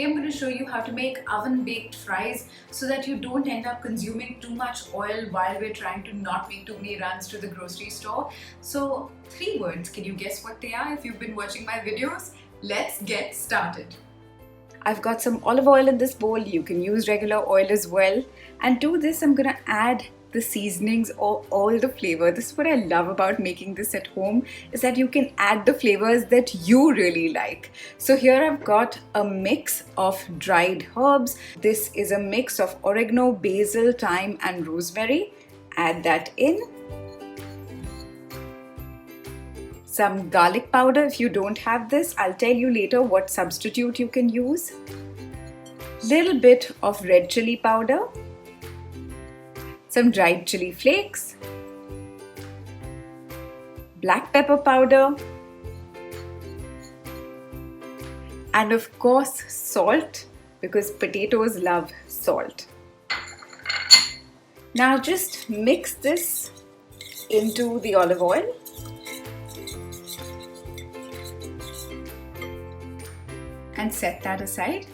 Today I'm going to show you how to make oven baked fries so that you don't end up consuming too much oil while we're trying to not make too many runs to the grocery store. So 3 words, can you guess what they are if you've been watching my videos? Let's get started. I've got some olive oil in this bowl. You can use regular oil as well. And to this I'm going to add the seasonings or all the flavor. This is what I love about making this at home, is that you can add the flavors that you really like. So here I've got a mix of dried herbs. This is a mix of oregano, basil, thyme and rosemary. Add that in. Some garlic powder. If you don't have this, I'll tell you later what substitute you can use. Little bit of red chili powder. Some dried chili flakes, black pepper powder, and of course salt, because potatoes love salt. Now just mix this into the olive oil. And set that aside.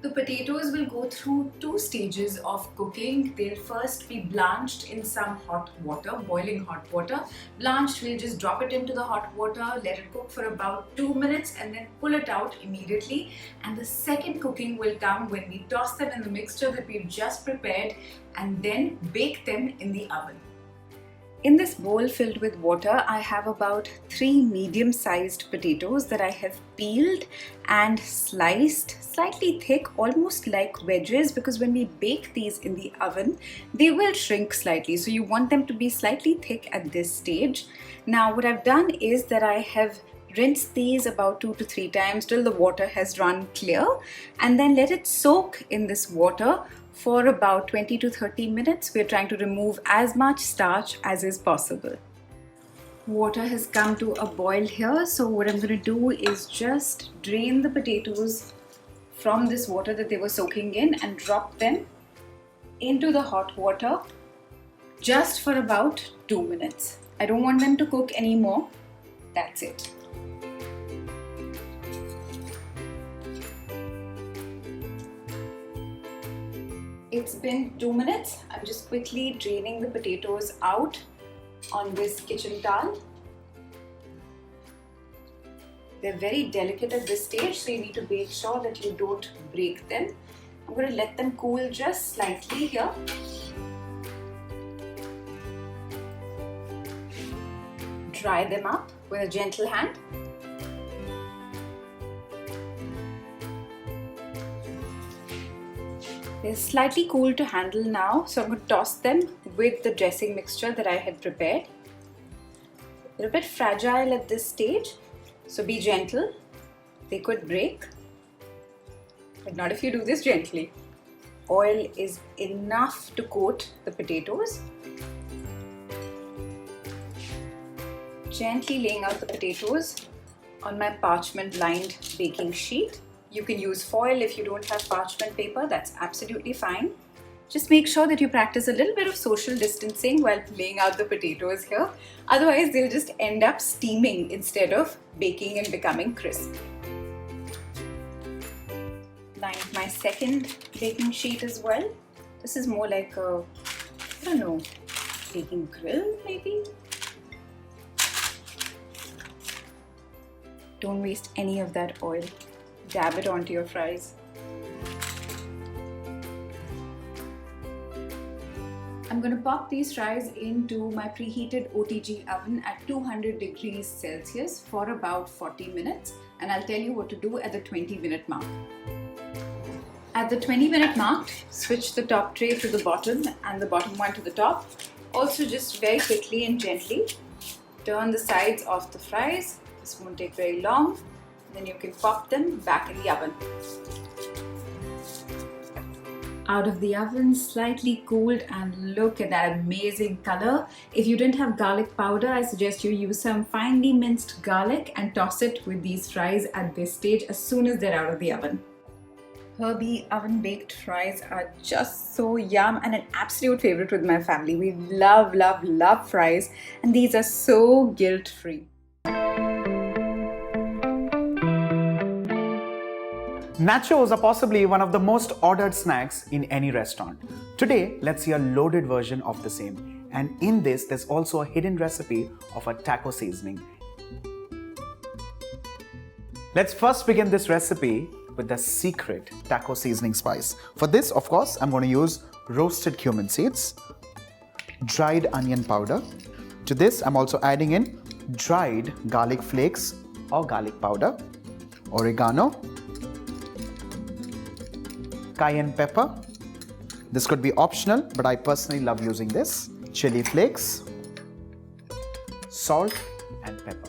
The potatoes will go through 2 stages of cooking. They'll first be blanched in some hot water, boiling hot water. Blanched, we'll just drop it into the hot water, let it cook for about 2 minutes and then pull it out immediately. And the second cooking will come when we toss them in the mixture that we've just prepared and then bake them in the oven. In this bowl filled with water, I have about 3 medium-sized potatoes that I have peeled and sliced slightly thick, almost like wedges, because when we bake these in the oven, they will shrink slightly. So you want them to be slightly thick at this stage. Now what I've done is that I have rinsed these about 2 to 3 times till the water has run clear, and then let it soak in this water for about 20 to 30 minutes. We're trying to remove as much starch as is possible. Water has come to a boil here, so what I'm going to do is just drain the potatoes from this water that they were soaking in and drop them into the hot water just for about 2 minutes. I don't want them to cook anymore. That's it. It's been 2 minutes. I'm just quickly draining the potatoes out on this kitchen towel. They're very delicate at this stage, so you need to make sure that you don't break them. I'm going to let them cool just slightly here. Dry them up with a gentle hand. They're slightly cool to handle now, so I'm going to toss them with the dressing mixture that I had prepared. They're a bit fragile at this stage, so be gentle. They could break, but not if you do this gently. Oil is enough to coat the potatoes. Gently laying out the potatoes on my parchment-lined baking sheet. You can use foil if you don't have parchment paper, that's absolutely fine. Just make sure that you practice a little bit of social distancing while laying out the potatoes here. Otherwise, they'll just end up steaming instead of baking and becoming crisp. Line my second baking sheet as well. This is more like a, I don't know, baking grill maybe? Don't waste any of that oil. Dab it onto your fries. I'm going to pop these fries into my preheated OTG oven at 200 degrees Celsius for about 40 minutes, and I'll tell you what to do at the 20-minute mark. At the 20-minute mark, switch the top tray to the bottom and the bottom one to the top. Also just very quickly and gently turn the sides of the fries. This won't take very long. Then you can pop them back in the oven. Out of the oven, slightly cooled, and look at that amazing color. If you didn't have garlic powder, I suggest you use some finely minced garlic and toss it with these fries at this stage as soon as they're out of the oven. Herby oven baked fries are just so yum and an absolute favorite with my family. We love, love, love fries, and these are so guilt-free. Nachos are possibly one of the most ordered snacks in any restaurant. Today, let's see a loaded version of the same. And in this, there's also a hidden recipe of a taco seasoning. Let's first begin this recipe with the secret taco seasoning spice. For this, of course, I'm going to use roasted cumin seeds, dried onion powder. To this, I'm also adding in dried garlic flakes or garlic powder, oregano, cayenne pepper. This could be optional, but I personally love using this. Chili flakes, salt and pepper.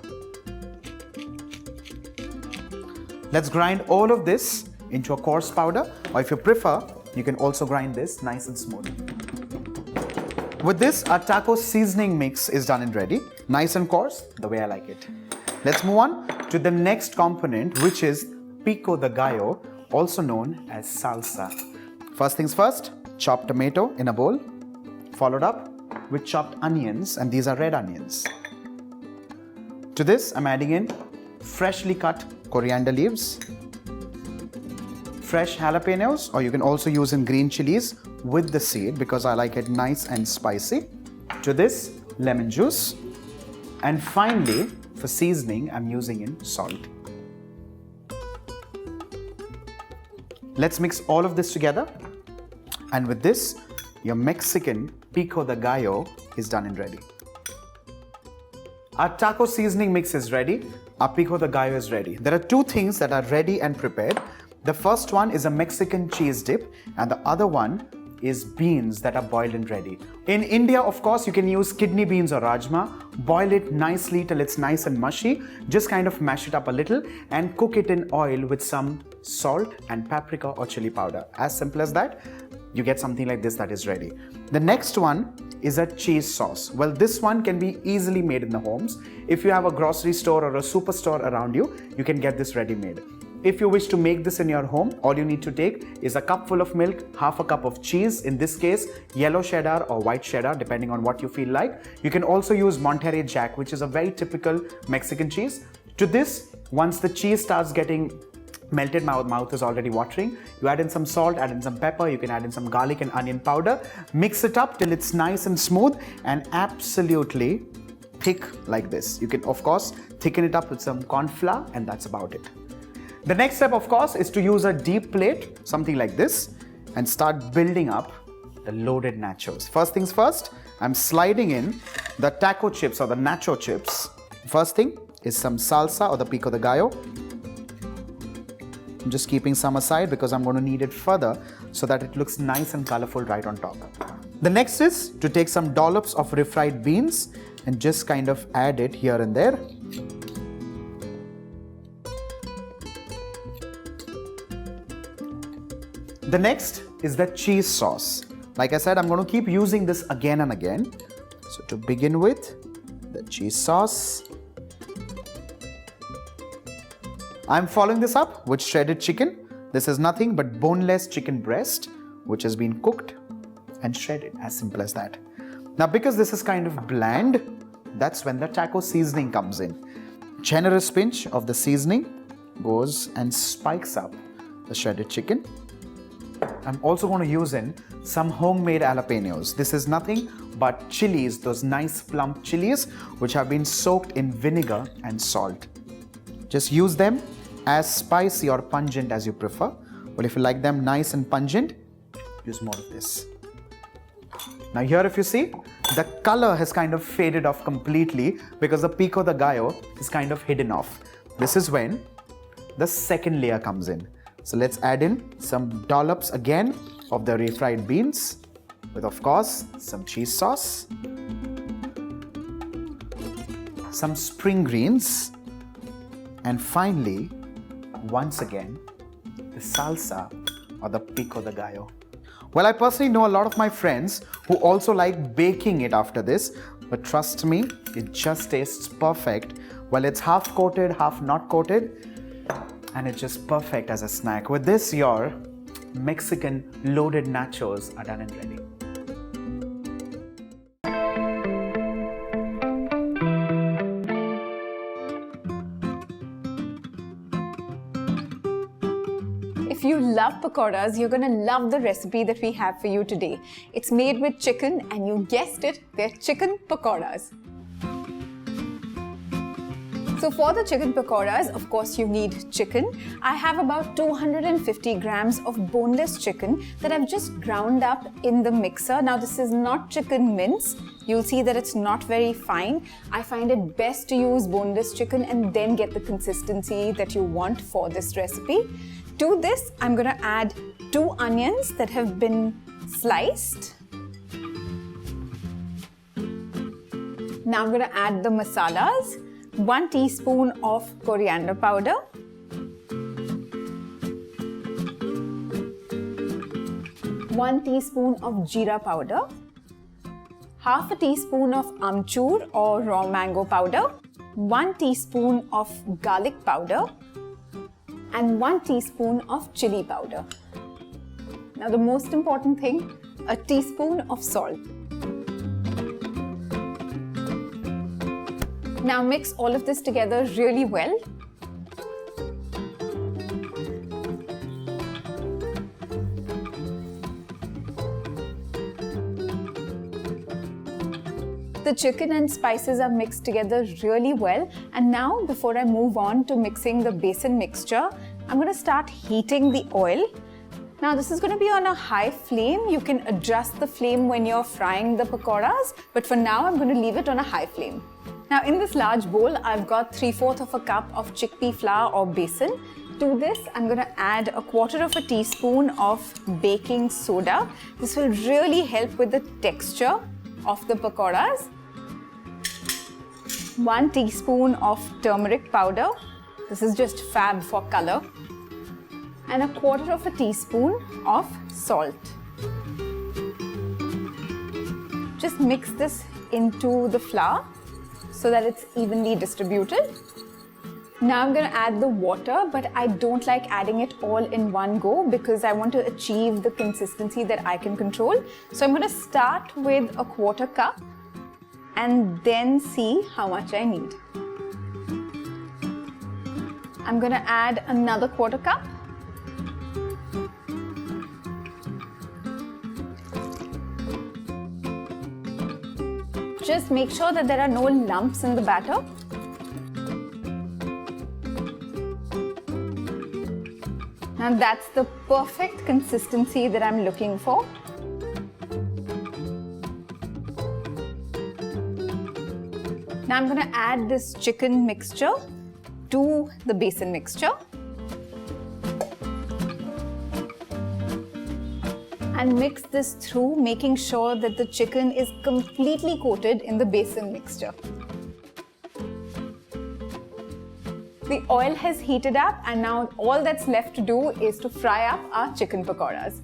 Let's grind all of this into a coarse powder, or if you prefer, you can also grind this nice and smooth. With this, our taco seasoning mix is done and ready. Nice and coarse, the way I like it. Let's move on to the next component, which is pico de gallo, also known as salsa. First things first, chopped tomato in a bowl, followed up with chopped onions, and these are red onions. To this, I'm adding in freshly cut coriander leaves, fresh jalapenos, or you can also use in green chilies with the seed because I like it nice and spicy. To this, lemon juice. And finally, for seasoning, I'm using in salt. Let's mix all of this together. And with this, your Mexican pico de gallo is done and ready. Our taco seasoning mix is ready. Our pico de gallo is ready. There are two things that are ready and prepared. The first one is a Mexican cheese dip, and the other one is beans that are boiled and ready. In India, of course, you can use kidney beans or rajma, boil it nicely till it's nice and mushy, just kind of mash it up a little and cook it in oil with some salt and paprika or chili powder. As simple as that, you get something like this that is ready. The next one is a cheese sauce. Well, this one can be easily made in the homes. If you have a grocery store or a superstore around you, you can get this ready made. If you wish to make this in your home, all you need to take is a cup full of milk, half a cup of cheese, in this case, yellow cheddar or white cheddar, depending on what you feel like. You can also use Monterey Jack, which is a very typical Mexican cheese. To this, once the cheese starts getting melted, my mouth is already watering, you add in some salt, add in some pepper, you can add in some garlic and onion powder, mix it up till it's nice and smooth and absolutely thick like this. You can, of course, thicken it up with some corn flour, and that's about it. The next step, of course, is to use a deep plate, something like this, and start building up the loaded nachos. First things first, I'm sliding in the taco chips or the nacho chips. First thing is some salsa or the pico de gallo. I'm just keeping some aside because I'm going to need it further so that it looks nice and colorful right on top. The next is to take some dollops of refried beans and just kind of add it here and there. The next is the cheese sauce. Like I said, I'm going to keep using this again and again. So to begin with, the cheese sauce. I'm following this up with shredded chicken. This is nothing but boneless chicken breast, which has been cooked and shredded, as simple as that. Now, because this is kind of bland, that's when the taco seasoning comes in. Generous pinch of the seasoning goes and spikes up the shredded chicken. I'm also going to use in some homemade jalapenos. This is nothing but chilies, those nice plump chilies, which have been soaked in vinegar and salt. Just use them as spicy or pungent as you prefer. But if you like them nice and pungent, use more of this. Now here, if you see, the color has kind of faded off completely because the pico de gallo is kind of hidden off. This is when the second layer comes in. So let's add in some dollops again of the refried beans with, of course, some cheese sauce, some spring greens, and finally, once again, the salsa or the pico de gallo. Well, I personally know a lot of my friends who also like baking it after this, but trust me, it just tastes perfect. Well, it's half coated, half not coated, and it's just perfect as a snack. With this, your Mexican loaded nachos are done and ready. you love pakoras, you're going to love the recipe that we have for you today. It's made with chicken and you guessed it, they're chicken pakoras. So for the chicken pakoras, of course you need chicken. I have about 250 grams of boneless chicken that I've just ground up in the mixer. Now this is not chicken mince. You'll see that it's not very fine. I find it best to use boneless chicken and then get the consistency that you want for this recipe. To this, I'm going to add 2 onions that have been sliced. Now I'm going to add the masalas. 1 teaspoon of coriander powder, 1 teaspoon of jeera powder, half a teaspoon of amchur or raw mango powder, 1 teaspoon of garlic powder, and 1 teaspoon of chili powder. Now the most important thing, a teaspoon of salt. Now mix all of this together really well. The chicken and spices are mixed together really well. And now, before I move on to mixing the besan mixture, I'm going to start heating the oil. Now this is going to be on a high flame. You can adjust the flame when you're frying the pakoras, but for now I'm going to leave it on a high flame. Now in this large bowl, I've got 3/4 of a cup of chickpea flour or besan. To this, I'm going to add a 1/4 teaspoon of baking soda. This will really help with the texture of the pakoras. 1 teaspoon of turmeric powder. This is just fab for color. And a 1/4 teaspoon of salt. Just mix this into the flour so that it's evenly distributed. Now I'm going to add the water, but I don't like adding it all in one go because I want to achieve the consistency that I can control. So I'm going to start with a 1/4 cup and then see how much I need. I'm going to add another 1/4 cup. Just make sure that there are no lumps in the batter. Now that's the perfect consistency that I'm looking for. Now I'm going to add this chicken mixture to the besan mixture. And mix this through, making sure that the chicken is completely coated in the besan mixture. The oil has heated up and now all that's left to do is to fry up our chicken pakoras.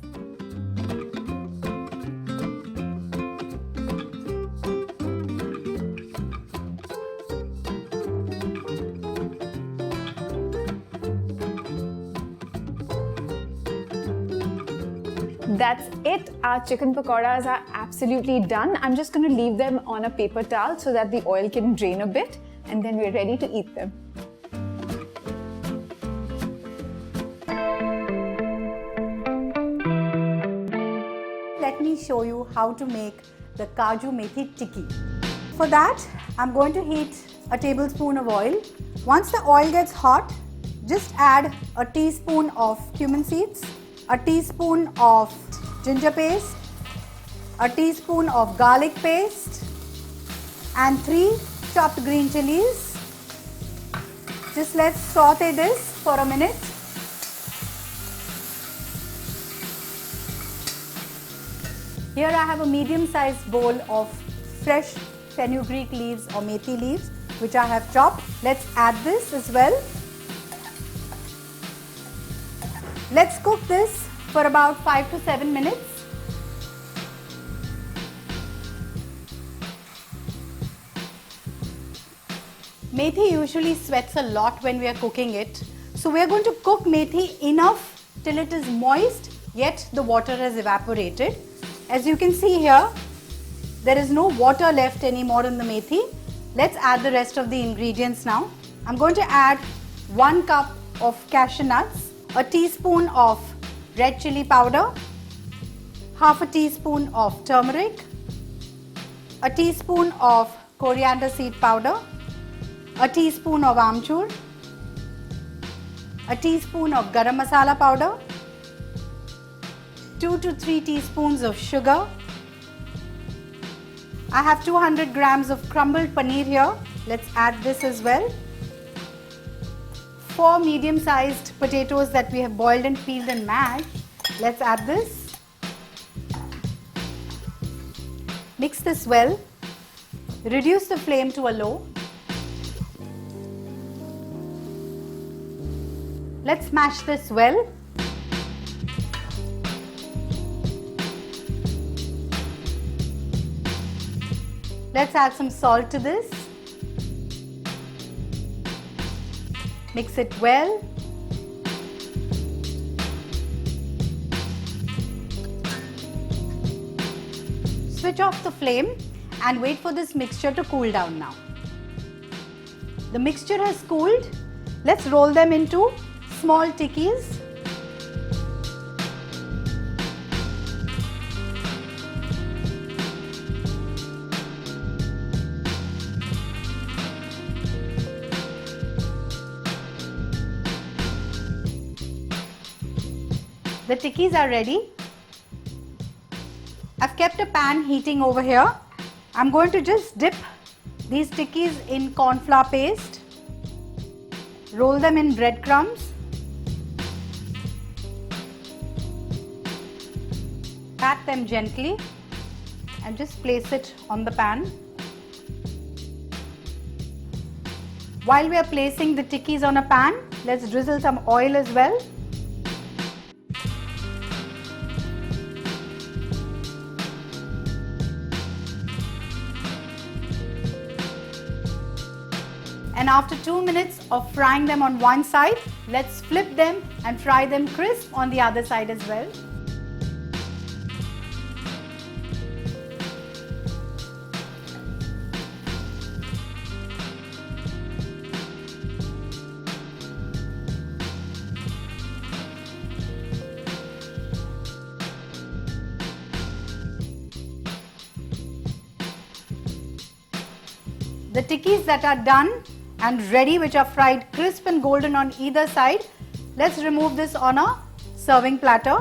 That's it. Our chicken pakoras are absolutely done. I'm just going to leave them on a paper towel so that the oil can drain a bit, and then we're ready to eat them. Let me show you how to make the Kaju Methi Tikki. For that, I'm going to heat a tablespoon of oil. Once the oil gets hot, just add a teaspoon of cumin seeds, a teaspoon of ginger paste, a teaspoon of garlic paste, and 3 chopped green chilies. Just let's saute this for a minute. Here I have a medium-sized bowl of fresh fenugreek leaves or methi leaves, which I have chopped. Let's add this as well. Let's cook this for about 5 to 7 minutes. Methi usually sweats a lot when we are cooking it. So we are going to cook methi enough till it is moist, yet the water has evaporated. As you can see here, there is no water left anymore in the methi. Let's add the rest of the ingredients now. I'm going to add 1 cup of cashew nuts, a teaspoon of red chili powder, half a teaspoon of turmeric, a teaspoon of coriander seed powder, a teaspoon of amchur, a teaspoon of garam masala powder, 2 to 3 teaspoons of sugar. I have 200 grams of crumbled paneer here. Let's add this as well. 4 medium-sized potatoes that we have boiled and peeled and mashed. Let's add this. Mix this well. Reduce the flame to a low. Let's mash this well. Let's add some salt to this. Mix it well. Switch off the flame and wait for this mixture to cool down now. The mixture has cooled. Let's roll them into small tikkis. The tikkis are ready. I've kept a pan heating over here. I'm going to just dip these tikkis in corn flour paste. Roll them in breadcrumbs. Pat them gently and just place it on the pan. While we are placing the tikkis on a pan, let's drizzle some oil as well. And after 2 minutes of frying them on one side, let's flip them and fry them crisp on the other side as well. The tikkis that are done and ready, which are fried crisp and golden on either side, let's remove this on a serving platter.